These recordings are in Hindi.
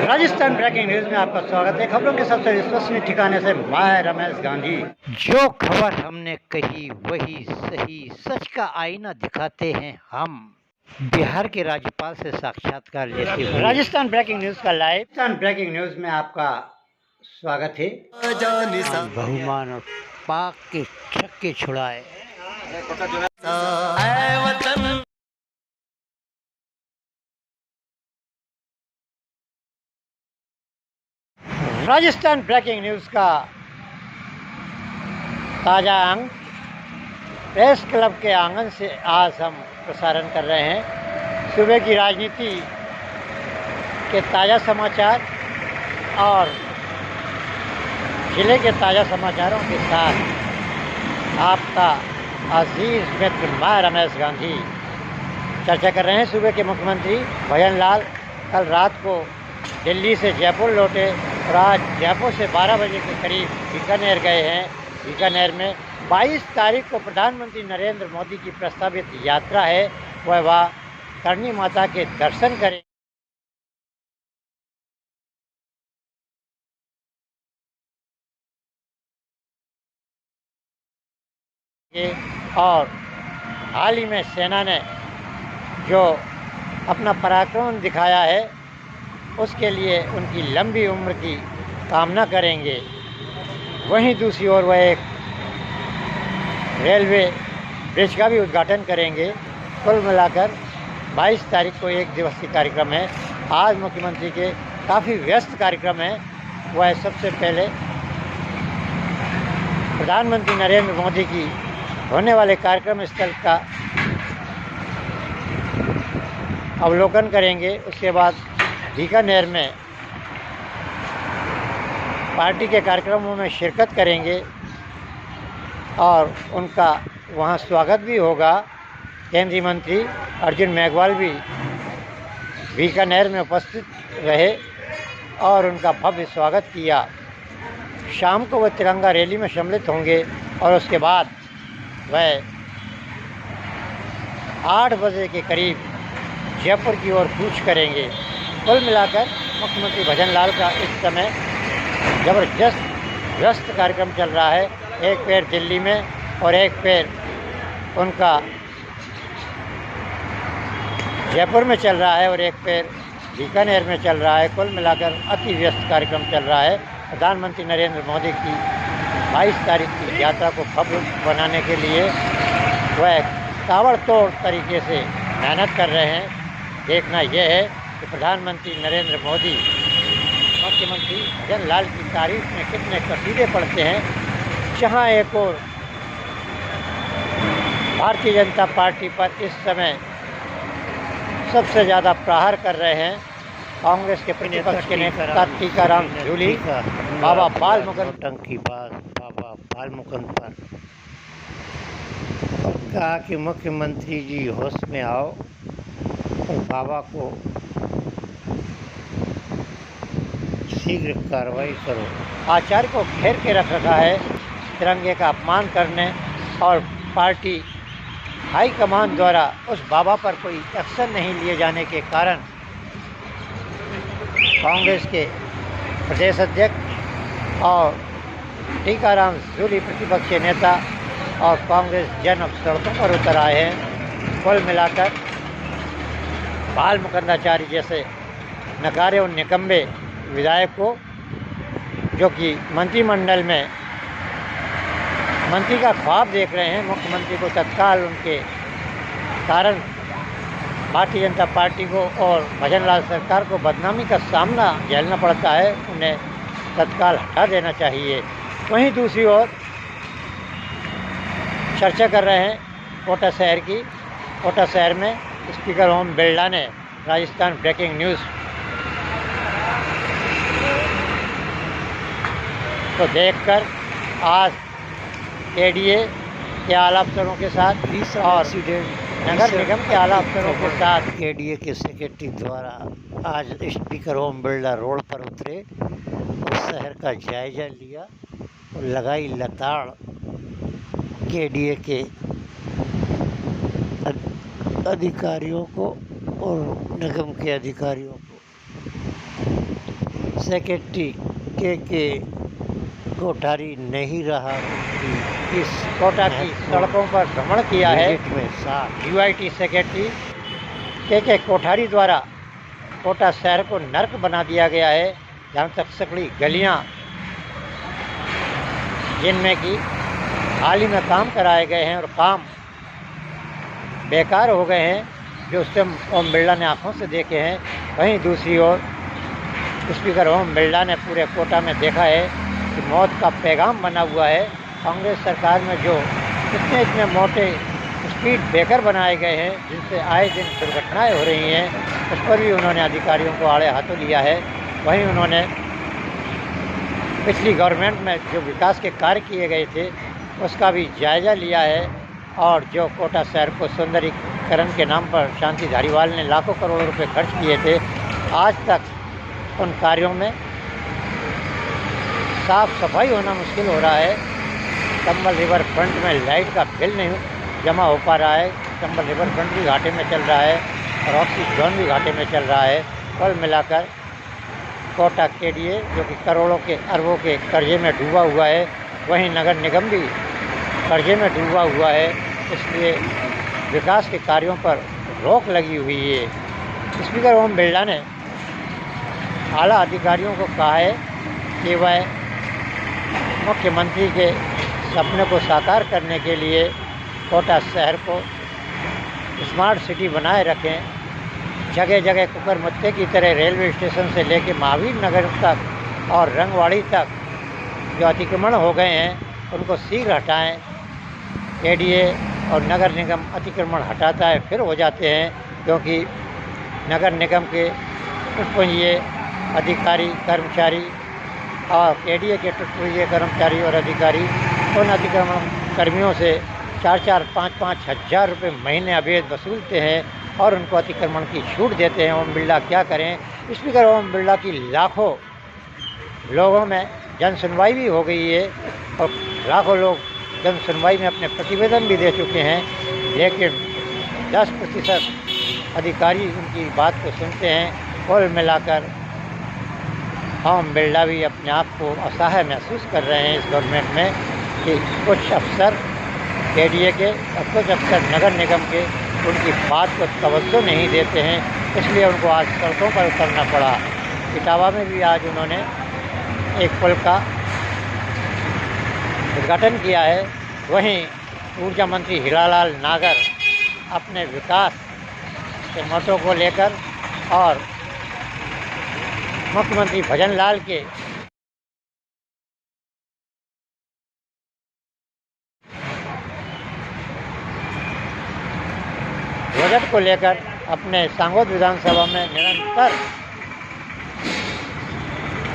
राजस्थान ब्रेकिंग न्यूज में आपका स्वागत है। खबरों के सबसे विश्वसनीय ठिकाने से मैं रमेश गांधी। जो खबर हमने कही वही सही, सच का आईना दिखाते हैं हम। बिहार के राज्यपाल से साक्षात्कार लेते हुए राजस्थान ब्रेकिंग न्यूज का राजस्थान ब्रेकिंग न्यूज में आपका स्वागत है। बहुमान और पाक के छक्के छुड़ाए। राजस्थान ब्रेकिंग न्यूज़ का ताज़ा अंक प्रेस क्लब के आंगन से आज हम प्रसारण कर रहे हैं। सुबह की राजनीति के ताज़ा समाचार और जिले के ताज़ा समाचारों के साथ आपका अजीज मित्र मैं रमेश गांधी चर्चा कर रहे हैं। सुबह के मुख्यमंत्री भजन लाल कल रात को दिल्ली से जयपुर लौटे और आज जयपुर से 12 बजे के करीब बीकानेर गए हैं। बीकानेर में 22 तारीख को प्रधानमंत्री नरेंद्र मोदी की प्रस्तावित यात्रा है। वह वहाँ करणी माता के दर्शन करें और हाल ही में सेना ने जो अपना पराक्रम दिखाया है उसके लिए उनकी लंबी उम्र की कामना करेंगे। वहीं दूसरी ओर वह एक रेलवे ब्रिज का भी उद्घाटन करेंगे। कुल मिलाकर 22 तारीख को एक दिवसीय कार्यक्रम है। आज मुख्यमंत्री के काफ़ी व्यस्त कार्यक्रम है। वह सबसे पहले प्रधानमंत्री नरेंद्र मोदी की होने वाले कार्यक्रम स्थल का अवलोकन करेंगे। उसके बाद बीकानेर में पार्टी के कार्यक्रमों में शिरकत करेंगे और उनका वहां स्वागत भी होगा। केंद्रीय मंत्री अर्जुन मेघवाल भी बीकानेर में उपस्थित रहे और उनका भव्य स्वागत किया। शाम को वह तिरंगा रैली में सम्मिलित होंगे और उसके बाद वह 8 बजे के करीब जयपुर की ओर कूच करेंगे। कुल मिलाकर मुख्यमंत्री भजन लाल का इस समय जबरदस्त व्यस्त कार्यक्रम चल रहा है। एक पैर दिल्ली में और एक पैर उनका जयपुर में चल रहा है और एक पैर बीकानेर में चल रहा है। कुल मिलाकर अति व्यस्त कार्यक्रम चल रहा है। प्रधानमंत्री नरेंद्र मोदी की 22 तारीख की यात्रा को भव्य बनाने के लिए वह ताबड़तोड़ तरीके से मेहनत कर रहे हैं। देखना यह है कि प्रधानमंत्री नरेंद्र मोदी मुख्यमंत्री भजन लाल की तारीफ में कितने कसीदे पढ़ते हैं। जहां एक और भारतीय जनता पार्टी पर इस समय सबसे ज़्यादा प्रहार कर रहे हैं कांग्रेस के प्रतिपक्ष के नेता टीकाराम जूली बाबा बाल मुकुंद की बात बाबा बाल मुकुंद पर कहा कि मुख्यमंत्री जी होश में आओ और बाबा को शीघ्र कार्रवाई करो। आचार्य को घेर के रख रखा है। तिरंगे का अपमान करने और पार्टी हाईकमान द्वारा उस बाबा पर कोई एक्शन नहीं लिए जाने के कारण कांग्रेस के प्रदेश अध्यक्ष और टीकाराम जूली प्रतिपक्षीय नेता और कांग्रेस जन अब सड़कों पर उतर आए हैं। कुल मिलाकर बाल मुकुंदाचार्य जैसे नकारे और निकम्बे विधायक को जो कि मंत्रिमंडल में मंत्री का ख्वाब देख रहे हैं, मुख्यमंत्री को तत्काल उनके कारण भारतीय जनता पार्टी को और भजन लाल सरकार को बदनामी का सामना झेलना पड़ता है। उन्हें तत्काल हटा देना चाहिए। वहीं दूसरी ओर चर्चा कर रहे हैं कोटा शहर की। कोटा शहर में स्पीकर ओम बिरला ने राजस्थान ब्रेकिंग न्यूज़ को देखकर आज एडीए के आला अफसरों के साथ और नगर निगम के आला अफसरों के साथ एडीए के सेक्रेटरी द्वारा आज स्पीकर ओम बिरला रोड पर उतरे और शहर का जायजा लिया और लगाई लताड़ एडीए के अधिकारियों को और निगम के अधिकारियों को। सेक्रेटरी के कोठारी नहीं रहा कि इस कोटा की सड़कों पर भ्रमण किया है। में UIT सेक्रेटरी के कोठारी द्वारा कोटा शहर को नर्क बना दिया गया है, जहाँ तक सकड़ी गलियाँ जिनमें कि हाल ही में काम कराए गए हैं और काम बेकार हो गए हैं, जो उससे ओम बिरला ने आंखों से देखे हैं। वहीं दूसरी ओर स्पीकर ओम बिरला ने पूरे कोटा में देखा है कि मौत का पैगाम बना हुआ है। कांग्रेस सरकार में जो इतने मोटे स्पीड ब्रेकर बनाए गए हैं, जिनसे आए दिन दुर्घटनाएं हो रही हैं, उस पर भी उन्होंने अधिकारियों को आड़े हाथों लिया है। वहीं उन्होंने पिछली गवर्नमेंट में जो विकास के कार्य किए गए थे उसका भी जायज़ा लिया है, और जो कोटा शहर को सुंदरीकरण के नाम पर शांति धारीवाल ने लाखों करोड़ों रुपए खर्च किए थे, आज तक उन कार्यों में साफ सफाई होना मुश्किल हो रहा है। चंबल रिवर फ्रंट में लाइट का बिल नहीं जमा हो पा रहा है। चंबल रिवर फ्रंट भी घाटे में चल रहा है और ऑक्सीजन जोन भी घाटे में चल रहा है। कुल मिलाकर कोटा KDA जो कि करोड़ों के अरबों के कर्जे में डूबा हुआ है, वहीं नगर निगम भी कर्जे में डूबा हुआ है। इसलिए विकास के कार्यों पर रोक लगी हुई है। स्पीकर ओम बिरला ने आला अधिकारियों को कहा है कि वह मुख्यमंत्री के सपने को साकार करने के लिए कोटा शहर को स्मार्ट सिटी बनाए रखें। जगह जगह कुकरमुत्ते की तरह रेलवे स्टेशन से लेकर महावीर नगर तक और रंगवाड़ी तक जो अतिक्रमण हो गए हैं उनको शीघ्र हटाएं। KDA और नगर निगम अतिक्रमण हटाता है फिर हो जाते हैं, क्योंकि नगर निगम के टुटपुंजिए अधिकारी कर्मचारी और KDA के टुटपुंजिए कर्मचारी और अधिकारी उन अतिक्रमण कर्मियों से 4-4, 5-5 हज़ार रुपये महीने अवैध वसूलते हैं और उनको अतिक्रमण की छूट देते हैं। ओम बिरला क्या करें। स्पीकर ओम बिरला की लाखों लोगों में जन सुनवाई भी हो गई है और लाखों लोग जन सुनवाई में अपने प्रतिवेदन भी दे चुके हैं, लेकिन 10% अधिकारी उनकी बात को सुनते हैं। कुल मिलाकर ओम बिरला भी अपने आप को असहाय महसूस कर रहे हैं इस गवर्नमेंट में कि कुछ अफसर KDA के और कुछ अफसर नगर निगम के उनकी बात को तवज्जो नहीं देते हैं, इसलिए उनको आज सड़कों पर उतरना पड़ा। इटावा में भी आज उन्होंने एक पुल का उद्घाटन किया है। वहीं ऊर्जा मंत्री हीरालाल नागर अपने विकास के मोटो को लेकर और मुख्यमंत्री भजन लाल के बजट को लेकर अपने सांगोद विधानसभा में निरंतर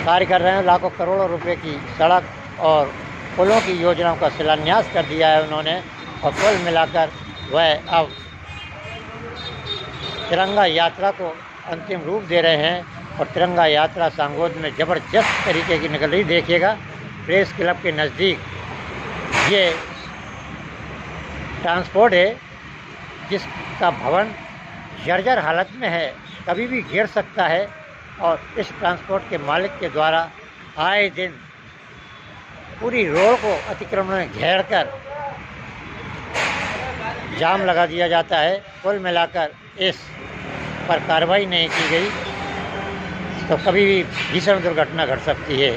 कार्य कर रहे हैं। लाखों करोड़ों रुपए की सड़क और पुलों की योजनाओं का शिलान्यास कर दिया है उन्होंने, और कुल मिलाकर वह अब तिरंगा यात्रा को अंतिम रूप दे रहे हैं। और तिरंगा यात्रा सांगोद में ज़बरदस्त तरीके की निकल रही। देखिएगा प्रेस क्लब के नज़दीक ये ट्रांसपोर्ट है जिसका भवन जर्जर हालत में है, कभी भी गिर सकता है। और इस ट्रांसपोर्ट के मालिक के द्वारा आए दिन पूरी रोड को अतिक्रमण में घेर कर जाम लगा दिया जाता है। कुल मिलाकर इस पर कार्रवाई नहीं की गई तो कभी भी भीषण दुर्घटना घट सकती है।